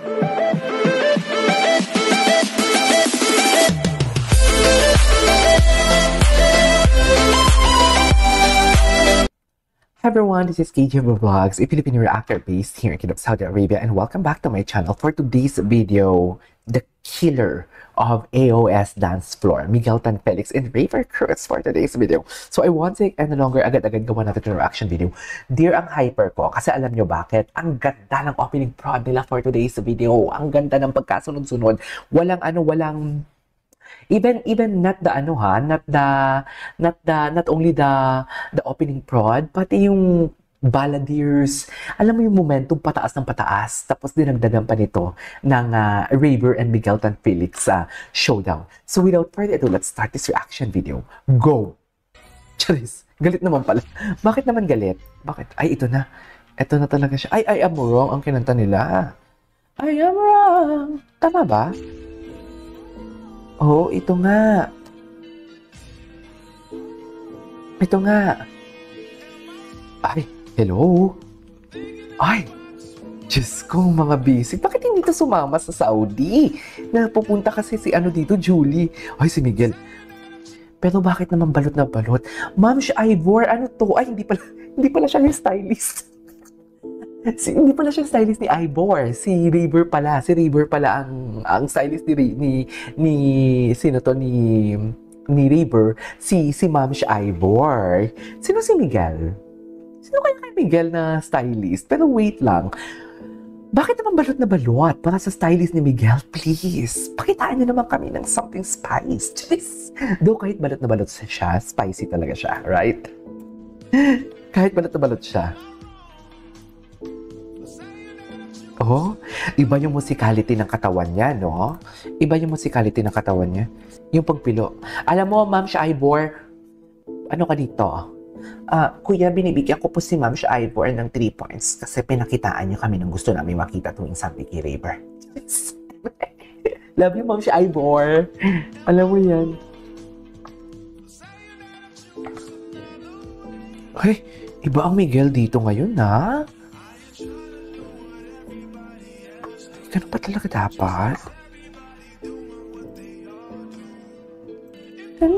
Hi everyone, this is KJ Vlogs, a Filipino reactor based here in Kingdom of Saudi Arabia, and welcome back to my channel. For today's video, the killer of AOS dance floor, Miguel Tan Felix and Raver Cruz for today's video. So I won't take any longer, agad-agad gawa natin yung reaction video. Dear ang hyper ko, kasi alam nyo bakit? Ang ganda ng opening prod nila for today's video. Ang ganda ng pagkasunod-sunod. Walang even not the not only the opening prod, pati yung balladeers, alam mo yung momentum pataas ng pataas, tapos dinagdagan pa nito ng Raver and Miguel Tan Felix showdown. So without further ado, let's start this reaction video. Go! Charis, galit naman pala. Bakit naman galit? Bakit? Ay, ito na. Ito na talaga siya. Ay, I am wrong ang kinanta nila. I am wrong. Tama ba? Oh, ito nga. Ito nga. Ay, hello? Ay, Diyos ko, mga basic. Bakit hindi ito sumama sa Saudi? Napupunta kasi si dito, Julie. Ay, si Miguel. Pero bakit naman balot na balot? Ma'am, si Ivor, ano to? Ay, hindi pala siya yung stylist. Hindi pala siya stylist ni Ivor. Si Raver pala. Si Raver pala ang stylist ni sino to ni Raver. Si Ma'am siya Ivor. Sino si Miguel? Sino kaya kay Miguel na stylist? Pero wait lang. Bakit naman balot na balot para sa stylist ni Miguel? Please, pakitaan niyo naman kami ng something spice. Jeez. Though kahit balot na balot siya, spicy talaga siya, right? Kahit balot na balot siya. Oh, iba yung musicality ng katawan niya, no? Iba yung musicality ng katawan niya. Yung pagpilo. Alam mo, Ma'am Sha Ivor, ano ka dito? Kuya, binibigyan ko po si Ma'am Sha Ivor ng 3 points kasi pinakitaan niyo kami ng gusto namin makita tuwing sabi kay Raver. Love you, Ma'am Sha Ivor. Alam mo yan. Hey, iba ang Miguel dito ngayon, ha? Ganun pa talaga dapat? I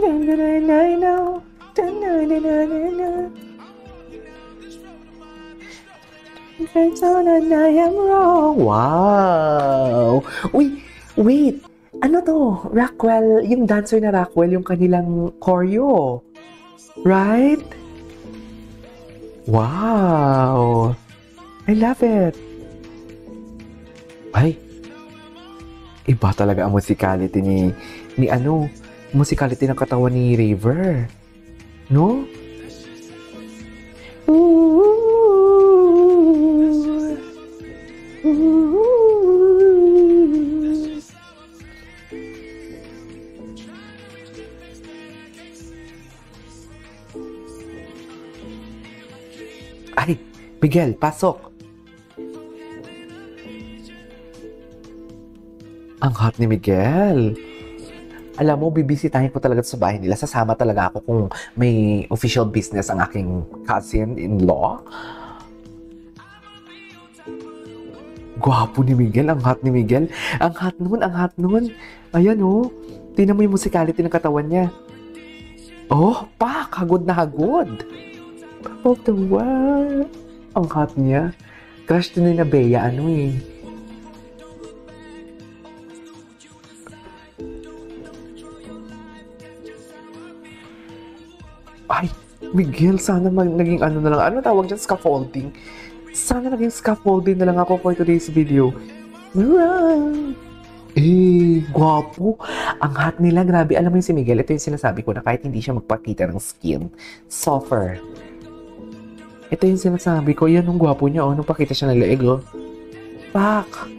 am wrong. Wow! Uy, wait! Ano to? Rockwell, yung dancer na Rockwell, yung kanilang choreo. Right? Wow! I love it! Ay, iba talaga ang musicality musicality ng katawan ni Raver. No? Ay, Miguel, pasok! Ang hot ni Miguel. Alam mo, bibisitahin ko talaga sa bahay nila. Sasama talaga ako kung may official business ang aking cousin-in-law. Gwapo ni Miguel. Ang hot ni Miguel. Ang hot nun. Ayan oh. Tingnan mo yung musicality ng katawan niya. Oh, pak! Hagod na hagod. Of the world. Ang hot niya. Crush din na Bea, Ay, Miguel, sana naging na lang. Ano tawag dyan? Scaffolding. Sana naging scaffolding na lang ako for today's video. Gwapo. Ang hot nila. Grabe. Alam mo yung si Miguel, ito yung sinasabi ko na kahit hindi siya magpakita ng skin, softer. Ito yung sinasabi ko. Yan ang gwapo niya. Nung pakita siya ng leeg, oh. Pak!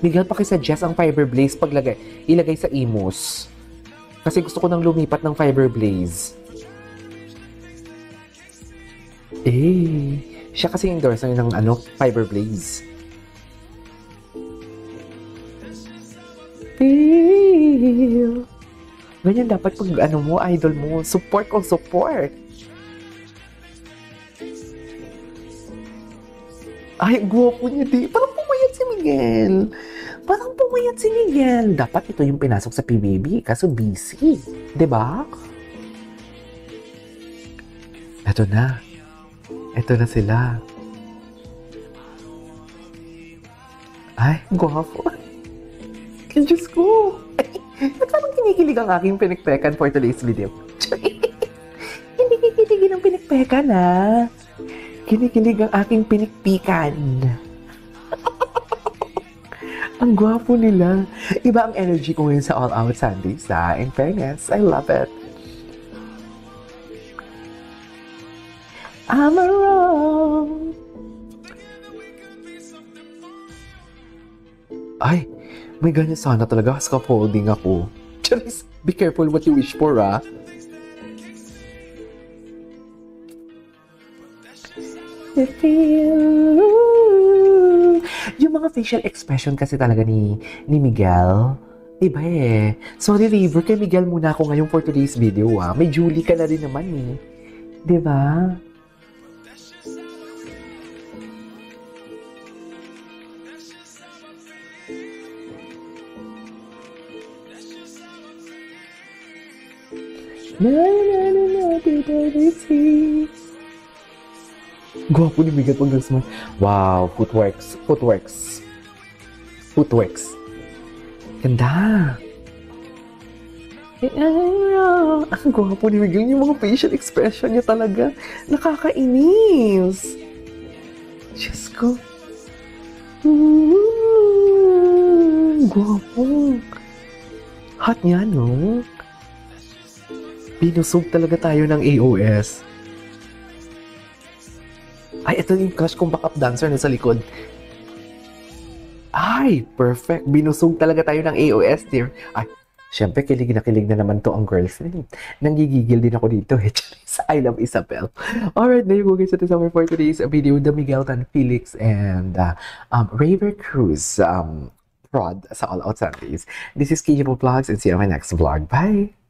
Miguel, pakisuggest ang Fiber Blaze ilagay sa Imus. Kasi gusto ko nang lumipat ng Fiber Blaze. Siya kasi yung endorser ng Fiber Blaze. Feel. Ganyan dapat pag idol mo, support. Ay, ang gwapo niya di. Parang pumayat si Miguel. Parang pumayat si Miguel. Dapat ito yung pinasok sa PBB, kaso busy. 'Di ba? Eto na. Eto na sila. Ay, ang gwapo. Diyos ko. Ba't parang kinikilig ang aking pinikpekan for today's video? Hindi kikiligin ang pinikpekan, ha? Kinikilig ang aking pinikpikan. Ang gwapo nila. Iba ang energy ko ngayon sa All Out Sundays, ha? In fairness, I love it. I'm wrong. Ay, may ganyan sana talaga. Scaffolding ako. Charis, be careful what you wish for, ha? Yung mga facial expression kasi talaga ni Miguel, iba eh. Sorry River, kay Miguel muna ako ngayon for today's video, ha? May Julie ka na rin naman eh. Diba? Gwapo ni Miguel pag nag-smile. Wow, footworks. Ganda. Ang gwapo ni Miguel. Yung mga facial expression niya talaga. Nakakainis. Diyos ko. Gwapo. Hot niya, no? Binusog talaga tayo ng AOS. Ay, ito yung crush kong backup dancer na sa likod. Ay, perfect. Binusog talaga tayo ng AOS, dear. Ay, syempre, kilig na naman to ang girls. Nanggigigil din ako dito. I love Isabel. Alright, there you go guys. Ito sa for today's video. The Miguel Tan Felix and Raver Cruz prod sa All Out Sundays. This is KJ Vlogs and see you on my next vlog. Bye!